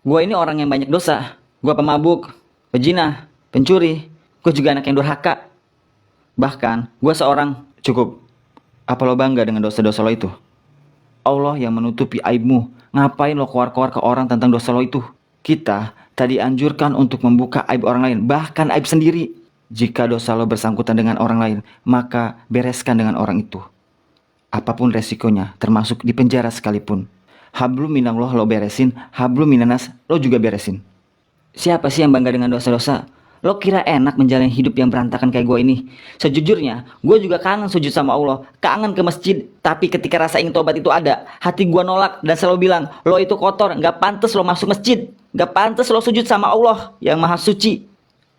Gue ini orang yang banyak dosa. Gue pemabuk, pejinah, pencuri. Gue juga anak yang durhaka. Bahkan, gue seorang... Cukup. Apa lo bangga dengan dosa-dosa lo itu? Allah yang menutupi aibmu. Ngapain lo keluar-keluar ke orang tentang dosa lo itu? Kita tadi anjurkan untuk membuka aib orang lain, bahkan aib sendiri. Jika dosa lo bersangkutan dengan orang lain, maka bereskan dengan orang itu. Apapun resikonya, termasuk di penjara sekalipun. Hablum minallah lo beresin, hablum minanas lo juga beresin. Siapa sih yang bangga dengan dosa-dosa? Lo kira enak menjalani hidup yang berantakan kayak gue ini? Sejujurnya, gue juga kangen sujud sama Allah, kangen ke masjid. Tapi ketika rasa ingin tobat itu ada, hati gue nolak dan selalu bilang, lo itu kotor, gak pantas lo masuk masjid. Gak pantas lo sujud sama Allah yang maha suci.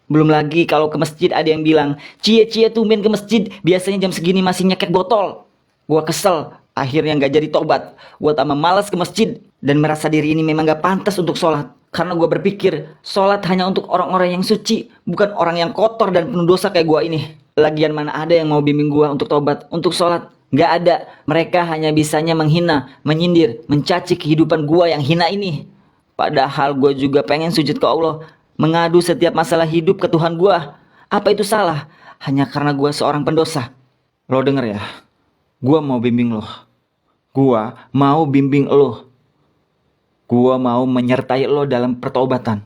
Belum lagi kalau ke masjid ada yang bilang, cie-cie tumben ke masjid, biasanya jam segini masih nyeket botol. Gue kesel, akhirnya gak jadi tobat. Gue tambah malas ke masjid dan merasa diri ini memang gak pantas untuk sholat. Karena gue berpikir, sholat hanya untuk orang-orang yang suci, bukan orang yang kotor dan penuh dosa kayak gue ini. Lagian mana ada yang mau bimbing gue untuk tobat, untuk sholat? Gak ada. Mereka hanya bisanya menghina, menyindir, mencaci kehidupan gue yang hina ini. Padahal gue juga pengen sujud ke Allah, mengadu setiap masalah hidup ke Tuhan gue. Apa itu salah? Hanya karena gue seorang pendosa. Lo denger ya, gue mau bimbing lo. Gue mau bimbing lo. Gua mau menyertai lo dalam pertobatan.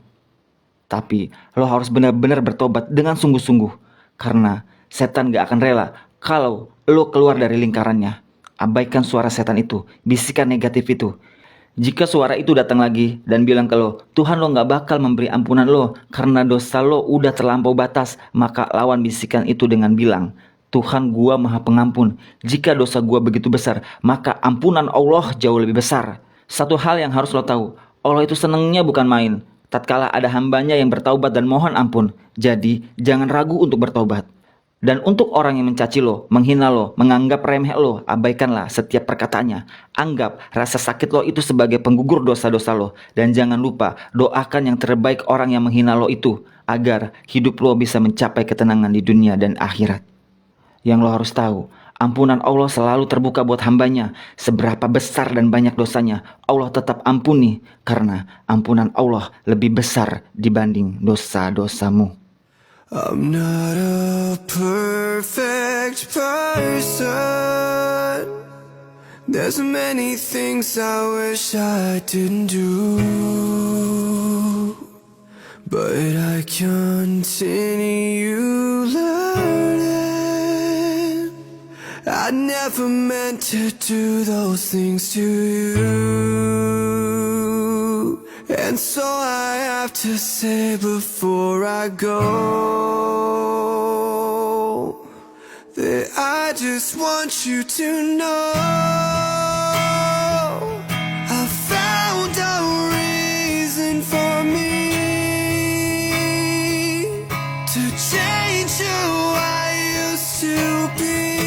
Tapi lo harus benar-benar bertobat dengan sungguh-sungguh. Karena setan gak akan rela kalau lo keluar dari lingkarannya. Abaikan suara setan itu, bisikan negatif itu. Jika suara itu datang lagi dan bilang ke lo, Tuhan lo gak bakal memberi ampunan lo karena dosa lo udah terlampau batas. Maka lawan bisikan itu dengan bilang, Tuhan gua maha pengampun. Jika dosa gua begitu besar, maka ampunan Allah jauh lebih besar. Satu hal yang harus lo tahu, Allah itu senengnya bukan main. Tatkala ada hambanya yang bertaubat dan mohon ampun. Jadi, jangan ragu untuk bertobat. Dan untuk orang yang mencaci lo, menghina lo, menganggap remeh lo, abaikanlah setiap perkataannya. Anggap rasa sakit lo itu sebagai penggugur dosa-dosa lo. Dan jangan lupa, doakan yang terbaik orang yang menghina lo itu, agar hidup lo bisa mencapai ketenangan di dunia dan akhirat. Yang lo harus tahu, ampunan Allah selalu terbuka buat hambanya. Seberapa besar dan banyak dosanya, Allah tetap ampuni. Karena ampunan Allah lebih besar dibanding dosa-dosamu. I'm not a perfect person. There's many things I wish I didn't do, but I continue learning. I never meant to do those things to you. And so I have to say before I go that I just want you to know I found a reason for me to change who I used to be.